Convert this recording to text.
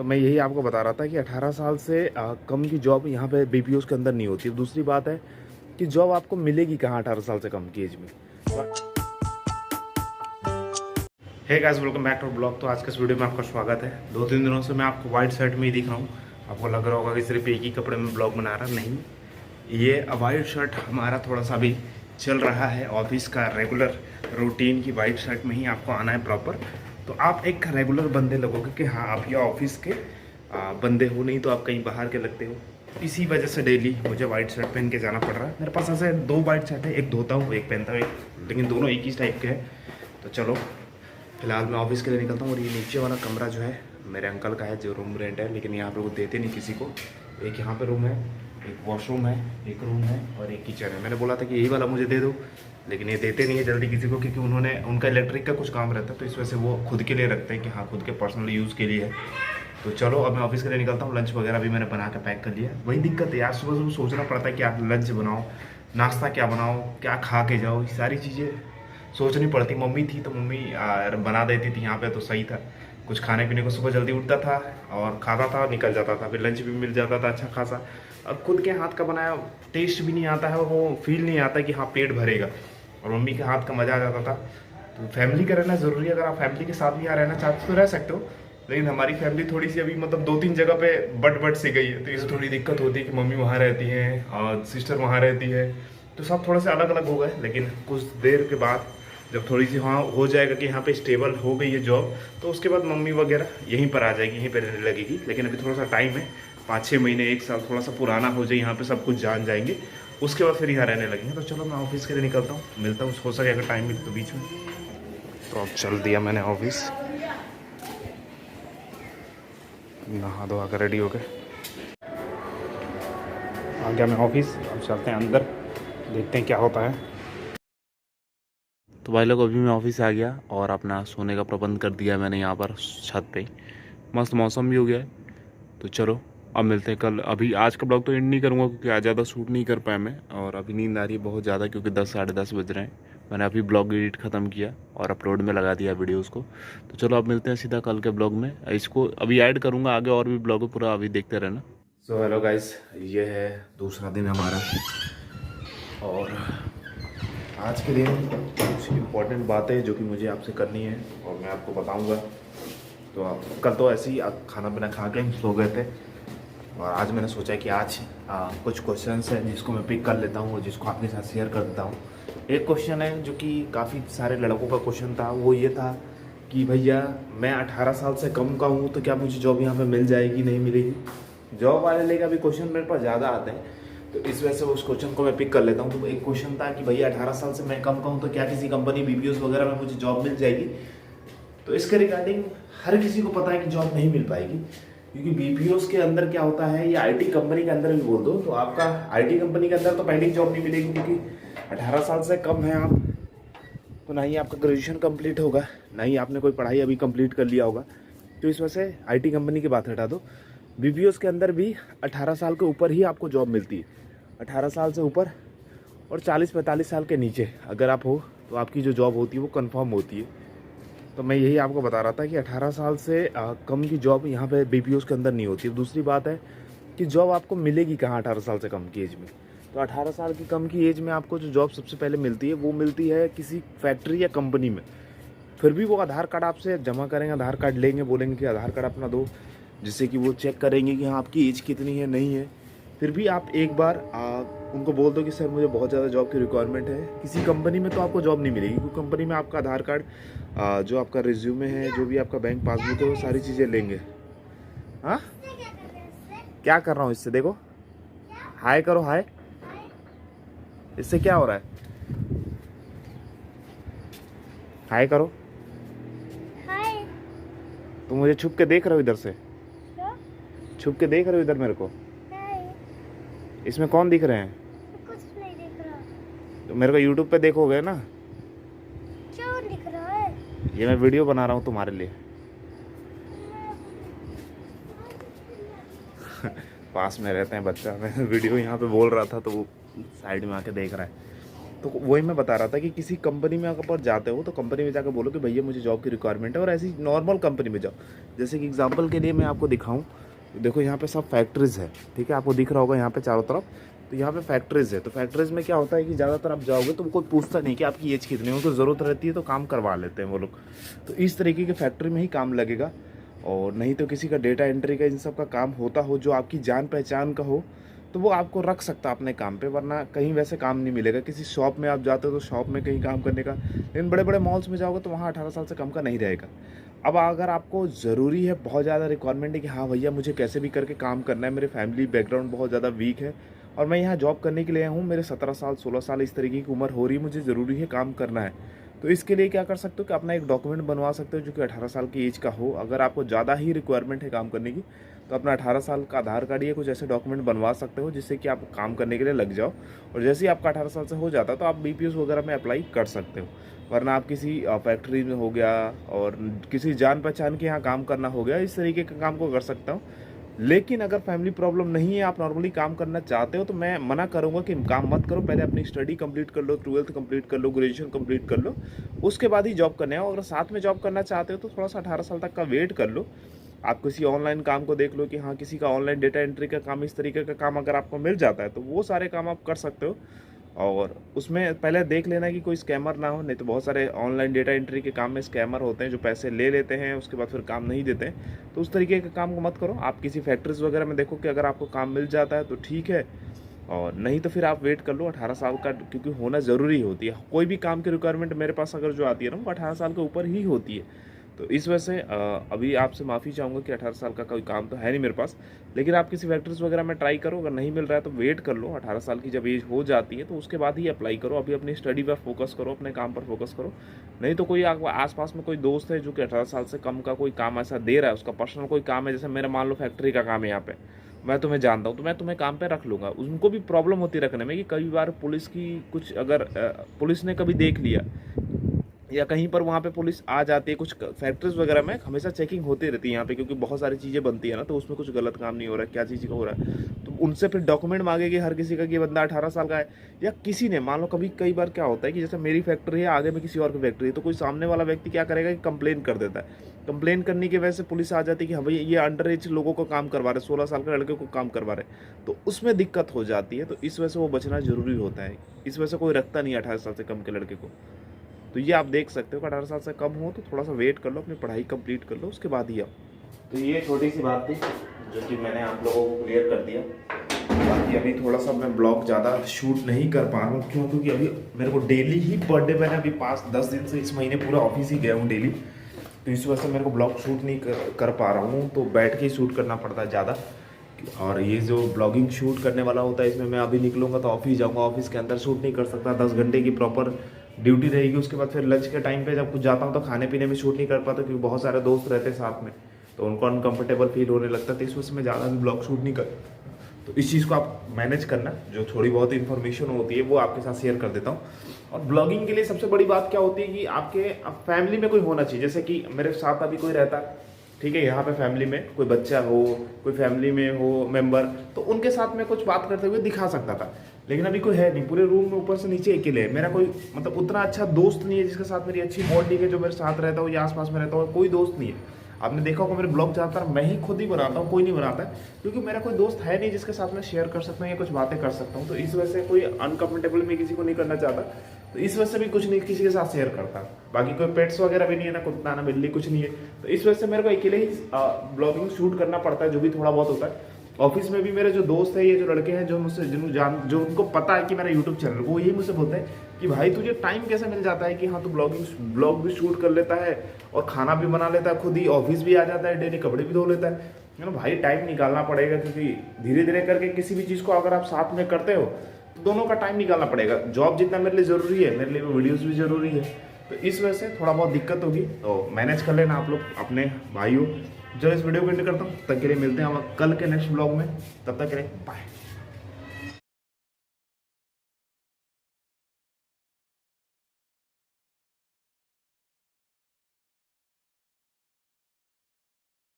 तो मैं यही आपको बता रहा था कि 18 साल से कम की जॉब यहाँ पे बीपीओज़ के अंदर नहीं होती। दूसरी बात है कि जॉब आपको मिलेगी कहाँ 18 साल से कम की एज में। Hey guys, welcome back to blog. तो आज के इस वीडियो में आपका स्वागत है। 2-3 दिनों से मैं आपको वाइट शर्ट में ही दिख रहा हूँ। आपको लग रहा होगा कि सिर्फ एक ही कपड़े में ब्लॉग बना रहा, नहीं। ये वाइट शर्ट हमारा थोड़ा सा भी चल रहा है ऑफिस का रेगुलर रूटीन की। वाइट शर्ट में ही आपको आना है प्रॉपर। तो आप एक रेगुलर बंदे लगोगे कि हाँ आप ये ऑफिस के बंदे हो, नहीं तो आप कहीं बाहर के लगते हो। इसी वजह से डेली मुझे वाइट शर्ट पहन के जाना पड़ रहा है। मेरे पास ऐसे 2 वाइट शर्ट है, एक धोता हूँ एक पहनता हूँ, लेकिन दोनों एक ही टाइप के हैं। तो चलो फिलहाल मैं ऑफिस के लिए निकलता हूँ। और ये नीचे वाला कमरा जो है मेरे अंकल का है, जो रूम रेंट है, लेकिन यहाँ पे वो देते नहीं किसी को। एक यहाँ पे रूम है, एक वॉशरूम है, एक रूम है और एक किचन है। मैंने बोला था कि यही वाला मुझे दे दो, लेकिन ये देते नहीं है जल्दी किसी को, क्योंकि उनका इलेक्ट्रिक का कुछ काम रहता है, तो इस वजह से वो खुद के लिए रखते हैं कि हाँ खुद के पर्सनल यूज़ के लिए है। तो चलो अब मैं ऑफिस के लिए निकलता हूँ। लंच वगैरह भी मैंने बना के पैक कर लिया। वही दिक्कत है यार, सुबह सुबह सोचना पड़ता है कि आप लंच बनाओ, नाश्ता क्या बनाओ, क्या खा के जाओ, ये सारी चीज़ें सोचनी पड़ती। मम्मी थी तो मम्मी बना देती थी यहाँ पे, तो सही था। कुछ खाने पीने को सुबह जल्दी उठता था और खाता था, निकल जाता था, फिर लंच भी मिल जाता था अच्छा खासा। अब खुद के हाथ का बनाया टेस्ट भी नहीं आता है, वो फील नहीं आता कि हाँ पेट भरेगा, और मम्मी के हाथ का मज़ा आ जाता था। तो फैमिली का रहना ज़रूरी है। अगर आप फैमिली के साथ भी यहाँ रहना चाहते तो रह सकते हो, लेकिन हमारी फैमिली थोड़ी सी अभी मतलब 2-3 जगह पे बट से गई है, तो इससे थोड़ी दिक्कत होती है कि मम्मी वहाँ रहती है और सिस्टर वहाँ रहती है, तो सब थोड़े से अलग अलग हो गए। लेकिन कुछ देर के बाद जब थोड़ी सी वहाँ हो जाएगा कि यहाँ पे स्टेबल हो गई है जॉब, तो उसके बाद मम्मी वगैरह यहीं पर आ जाएगी, यहीं पर रहने लगेगी। लेकिन अभी थोड़ा सा टाइम है, 5-6 महीने 1 साल थोड़ा सा पुराना हो जाए, यहाँ पे सब कुछ जान जाएंगे, उसके बाद फिर यहाँ रहने लगेंगे। तो चलो मैं ऑफिस के लिए निकलता हूँ, मिलता हूँ हो सके अगर टाइम मिले तो बीच में। तो अब चल दिया मैंने ऑफिस, नहा धोआ कर रेडी हो गए, आ गया मैं ऑफिस। अब चलते हैं अंदर, देखते हैं क्या होता है। तो भाई लोग अभी मैं ऑफिस आ गया और अपना सोने का प्रबंध कर दिया मैंने यहाँ पर छत पे। मस्त मौसम भी हो गया है। तो चलो अब मिलते हैं कल। अभी आज का ब्लॉग तो एंड नहीं करूँगा क्योंकि आज ज़्यादा शूट नहीं कर पाया मैं, और अभी नींद आ रही है बहुत ज़्यादा, क्योंकि 10-10:30 बज रहे हैं। मैंने अभी ब्लॉग एडिट ख़त्म किया और अपलोड में लगा दिया वीडियोज़ को। तो चलो अब मिलते हैं सीधा कल के ब्लॉग में। इसको अभी ऐड करूँगा आगे, और भी ब्लॉग पूरा अभी देखते रहना। सो हेलो गाइस, ये है दूसरा दिन हमारा, और आज के दिन कुछ इम्पोर्टेंट बातें जो कि मुझे आपसे करनी है और मैं आपको बताऊंगा। तो आप कल तो ऐसे ही खाना पीना खा के हम सो गए थे, और आज मैंने सोचा कि आज कुछ क्वेश्चंस हैं जिसको मैं पिक कर लेता हूँ और जिसको आपके साथ शेयर कर देता हूँ। एक क्वेश्चन है जो कि काफ़ी सारे लड़कों का क्वेश्चन था, वो ये था कि भैया मैं 18 साल से कम का हूँ, तो क्या मुझे जॉब यहाँ पर मिल जाएगी, नहीं मिलेगी। जॉब वाले लेकर अभी क्वेश्चन मेरे पास ज़्यादा आते हैं, तो इस वजह से उस क्वेश्चन को मैं पिक कर लेता हूँ। तो एक क्वेश्चन था कि भैया 18 साल से मैं कम का हूँ, तो क्या किसी कंपनी बीपीओ वगैरह में मुझे जॉब मिल जाएगी। तो इसके रिगार्डिंग हर किसी को पता है कि जॉब नहीं मिल पाएगी, क्योंकि बीपीओ के अंदर क्या होता है, या आईटी कंपनी के अंदर भी बोल दो, तो आपका आईटी कंपनी के अंदर तो पहले ही जॉब नहीं मिलेगी, क्योंकि 18 साल से कम है आप, तो ना ही आपका ग्रेजुएशन कंप्लीट होगा, ना ही आपने कोई पढ़ाई अभी कंप्लीट कर लिया होगा। तो इस वजह से आईटी कंपनी की बात हटा दो, बीपीओ के अंदर भी 18 साल के ऊपर ही आपको जॉब मिलती है। 18 साल से ऊपर और 40-45 साल के नीचे अगर आप हो, तो आपकी जो जॉब होती है वो कंफर्म होती है। तो मैं यही आपको बता रहा था कि 18 साल से कम की जॉब यहाँ पे बीपीओ के अंदर नहीं होती है। दूसरी बात है कि जॉब आपको मिलेगी कहाँ 18 साल से कम की एज में। तो 18 साल की कम की एज में आपको जो जॉब सबसे पहले मिलती है, वो मिलती है किसी फैक्ट्री या कंपनी में। फिर भी वो आधार कार्ड आपसे जमा करेंगे, आधार कार्ड लेंगे, बोलेंगे कि आधार कार्ड अपना दो, जिससे कि वो चेक करेंगे कि हाँ आपकी एज कितनी है, नहीं है। फिर भी आप एक बार उनको बोल दो कि सर मुझे बहुत ज़्यादा जॉब की रिक्वायरमेंट है, किसी कंपनी में तो आपको जॉब नहीं मिलेगी, क्योंकि कंपनी में आपका आधार कार्ड, जो आपका रिज्यूमे है, जो भी आपका बैंक पासबुक है, वो सारी चीज़ें लेंगे। हाँ क्या कर रहा हूँ इससे, देखो हाय करो, हाय। इससे क्या हो रहा है, हाय करो। हाय। तुम मुझे छुप के देख रहे हो इधर से, क्या? छुप के देख रहे हो इधर मेरे को। हाय। इसमें कौन दिख रहे हैं? कुछ नहीं दिख रहा। तो मेरे को यूट्यूब पे देखोगे ना। क्या दिख रहा है? ये मैं वीडियो बना रहा हूँ तुम्हारे लिए। पास में रहते हैं बच्चा, मैं वीडियो यहाँ पे बोल रहा था तो वो साइड में आके देख रहा है। तो वही मैं बता रहा था कि किसी कंपनी में अगर आप जाते हो तो कंपनी में जाकर बोलो कि भैया मुझे जॉब की रिक्वायरमेंट है, और ऐसी नॉर्मल कंपनी में जाओ। जैसे कि एग्जांपल के लिए मैं आपको दिखाऊं, देखो यहाँ पे सब फैक्ट्रीज़ है, ठीक है, आपको दिख रहा होगा यहाँ पे चारों तरफ, तो यहाँ पे फैक्ट्रीज़ है। तो फैक्ट्रीज़ में क्या होता है कि ज़्यादातर आप जाओगे तो कोई पूछता नहीं कि आपकी एज कितनी है, उनको ज़रूरत रहती है तो काम करवा लेते हैं वो लोग। तो इस तरीके की फैक्ट्री में ही काम लगेगा, और नहीं तो किसी का डेटा एंट्री का इन सब का काम होता हो जो आपकी जान पहचान का हो, तो वो आपको रख सकता है अपने काम पे, वरना कहीं वैसे काम नहीं मिलेगा। किसी शॉप में आप जाते हो तो शॉप में कहीं काम करने का, लेकिन बड़े बड़े मॉल्स में जाओगे तो वहाँ 18 साल से कम का नहीं रहेगा। अब अगर आपको ज़रूरी है, बहुत ज़्यादा रिक्वायरमेंट है कि हाँ भैया मुझे कैसे भी करके काम करना है, मेरे फैमिली बैकग्राउंड बहुत ज़्यादा वीक है और मैं यहाँ जॉब करने के लिए आया हूँ, मेरे 17 साल 16 साल इस तरीके की उम्र हो रही है, मुझे ज़रूरी है काम करना है, तो इसके लिए क्या कर सकते हो कि अपना एक डॉक्यूमेंट बनवा सकते हो जो कि 18 साल की एज का हो। अगर आपको ज़्यादा ही रिक्वायरमेंट है काम करने की तो अपना 18 साल का आधार कार्ड या कुछ ऐसे डॉक्यूमेंट बनवा सकते हो जिससे कि आप काम करने के लिए लग जाओ, और जैसे ही आपका 18 साल से हो जाता है तो आप BPO वगैरह में अप्लाई कर सकते हो। वरना आप किसी फैक्ट्री में हो गया और किसी जान पहचान के यहाँ काम करना हो गया, इस तरीके का काम को कर सकता हूँ। लेकिन अगर फैमिली प्रॉब्लम नहीं है, आप नॉर्मली काम करना चाहते हो, तो मैं मना करूंगा कि काम मत करो। पहले अपनी स्टडी कंप्लीट कर लो, 12th कंप्लीट कर लो, ग्रेजुएशन कंप्लीट कर लो, उसके बाद ही जॉब करने आओ। अगर साथ में जॉब करना चाहते हो तो थोड़ा सा 18 साल तक का वेट कर लो। आप किसी ऑनलाइन काम को देख लो कि हाँ किसी का ऑनलाइन डेटा एंट्री का काम, इस तरीके का काम अगर आपको मिल जाता है तो वो सारे काम आप कर सकते हो। और उसमें पहले देख लेना कि कोई स्कैमर ना हो, नहीं तो बहुत सारे ऑनलाइन डेटा एंट्री के काम में स्कैमर होते हैं जो पैसे ले लेते हैं, उसके बाद फिर काम नहीं देते हैं। तो उस तरीके के काम को मत करो। आप किसी फैक्ट्रीज वगैरह में देखो कि अगर आपको काम मिल जाता है तो ठीक है, और नहीं तो फिर आप वेट कर लो 18 साल का, क्योंकि होना ज़रूरी होती है। कोई भी काम की रिक्वायरमेंट मेरे पास अगर जो आती है ना वो 18 साल के ऊपर ही होती है। तो इस वजह से अभी आपसे माफ़ी चाहूँगा कि 18 साल का कोई काम तो है नहीं मेरे पास, लेकिन आप किसी फैक्ट्रीज वगैरह में ट्राई करो। अगर नहीं मिल रहा है तो वेट कर लो, 18 साल की जब एज हो जाती है तो उसके बाद ही अप्लाई करो। अभी अपनी स्टडी पर फोकस करो, अपने काम पर फोकस करो। नहीं तो कोई आसपास में कोई दोस्त है जो कि 18 साल से कम का कोई काम ऐसा दे रहा है, उसका पर्सनल कोई काम है, जैसे मेरा मान लो फैक्ट्री का काम है यहाँ पे, मैं तुम्हें जानता हूँ तो मैं तुम्हें काम पे रख लूँगा। उनको भी प्रॉब्लम होती है रखने में कि कई बार पुलिस की कुछ, अगर पुलिस ने कभी देख लिया या कहीं पर वहाँ पे पुलिस आ जाती है, कुछ फैक्ट्रीज वगैरह में हमेशा चेकिंग होती रहती है यहाँ पे, क्योंकि बहुत सारी चीज़ें बनती है ना, तो उसमें कुछ गलत काम नहीं हो रहा है, क्या चीज़ का हो रहा है, तो उनसे फिर डॉक्यूमेंट मांगेगी हर किसी का कि बंदा 18 साल का है। या किसी ने मान लो कई बार क्या होता है कि जैसे मेरी फैक्ट्री है, आगे में किसी और की फैक्ट्री है, तो कोई सामने वाला व्यक्ति क्या करेगा कि कंप्लेन कर देता है। कंप्लेन करने की वजह से पुलिस आ जाती है कि हाँ भैया ये अंडर एज लोगों को काम करवा रहे, 16 साल के लड़के को काम करवा रहे, तो उसमें दिक्कत हो जाती है। तो इस वजह से वो बचना जरूरी होता है। इस वजह से कोई रखता नहीं 18 साल से कम के लड़के को। तो ये आप देख सकते हो कि 18 साल से कम हो तो थोड़ा सा वेट कर लो, अपनी पढ़ाई कंप्लीट कर लो, उसके बाद ही आओ। तो ये छोटी सी बात थी जो कि मैंने आप लोगों को क्लियर कर दिया। बाकी अभी थोड़ा सा मैं ब्लॉग ज़्यादा शूट नहीं कर पा रहा हूँ, क्यों? क्योंकि अभी मेरे को डेली ही पर डे, मैंने अभी 5-10 दिन से इस महीने पूरा ऑफिस ही गया हूँ डेली, तो इस वजह से मेरे को ब्लॉग शूट नहीं कर पा रहा हूँ। तो बैठ के ही शूट करना पड़ता है ज़्यादा। और ये जो ब्लॉगिंग शूट करने वाला होता है इसमें मैं अभी निकलूँगा तो ऑफिस जाऊँगा, ऑफिस के अंदर शूट नहीं कर सकता, 10 घंटे की प्रॉपर ड्यूटी रहेगी। उसके बाद फिर लंच के टाइम पे जब कुछ जाता हूँ तो खाने पीने में शूट नहीं कर पाता, क्योंकि बहुत सारे दोस्त रहते हैं साथ में, तो उनको अनकंफर्टेबल फील होने लगता है। तो इस वजह से मैं ज़्यादा भी ब्लॉग शूट नहीं कर, तो इस चीज़ को आप मैनेज करना। जो थोड़ी बहुत इन्फॉर्मेशन होती है वो आपके साथ शेयर कर देता हूँ। और ब्लॉगिंग के लिए सबसे बड़ी बात क्या होती है कि आपके फैमिली में कोई होना चाहिए। जैसे कि मेरे साथ अभी कोई रहता है, ठीक है, यहाँ पे फैमिली में कोई बच्चा हो, कोई फैमिली में हो मेंबर, तो उनके साथ में कुछ बात करते हुए दिखा सकता था। लेकिन अभी कोई है नहीं, पूरे रूम में ऊपर से नीचे अकेले है। मेरा कोई मतलब उतना अच्छा दोस्त नहीं है जिसके साथ मेरी अच्छी बॉन्डिंग है, जो मेरे साथ रहता हो या आसपास में रहता हो, कोई दोस्त नहीं है। आपने देखा होगा मेरे ब्लॉग ज़्यादातर मैं ही खुद ही बनाता हूँ, कोई नहीं बनाता है, क्योंकि मेरा कोई दोस्त है नहीं जिसके साथ मैं शेयर कर सकता हूँ या कुछ बातें कर सकता हूँ। तो इस वजह से कोई अनकंफर्टेबल मैं किसी को नहीं करना चाहता, तो इस वजह से भी कुछ नहीं किसी के साथ शेयर करता। बाकी कोई पेट्स वगैरह भी नहीं है, ना कुत्ता ना बिल्ली, कुछ नहीं है। तो इस वजह से मेरे को अकेले ही ब्लॉगिंग शूट करना पड़ता है, जो भी थोड़ा बहुत होता है। ऑफिस में भी मेरे जो दोस्त है, ये जो लड़के हैं जो मुझसे जो उनको पता है कि मेरा यूट्यूब चैनल, वो यही मुझसे बोलते हैं कि भाई तुझे टाइम कैसे मिल जाता है कि हाँ तू ब्लॉग भी शूट कर लेता है और खाना भी बना लेता है खुद ही, ऑफिस भी आ जाता है, डेली कपड़े भी धो लेता है ना। भाई टाइम निकालना पड़ेगा, क्योंकि धीरे धीरे करके किसी भी चीज़ को अगर आप साथ में करते हो तो दोनों का टाइम निकालना पड़ेगा। जॉब जितना मेरे लिए ज़रूरी है, मेरे लिए वीडियोज़ भी ज़रूरी है। तो इस वजह से थोड़ा बहुत दिक्कत होगी, तो मैनेज कर लेना आप लोग अपने भाइयों। चलो इस वीडियो को एंड करता हूँ, तब के लिए मिलते हैं हम कल के नेक्स्ट ब्लॉग में, तब तक के लिए बाय।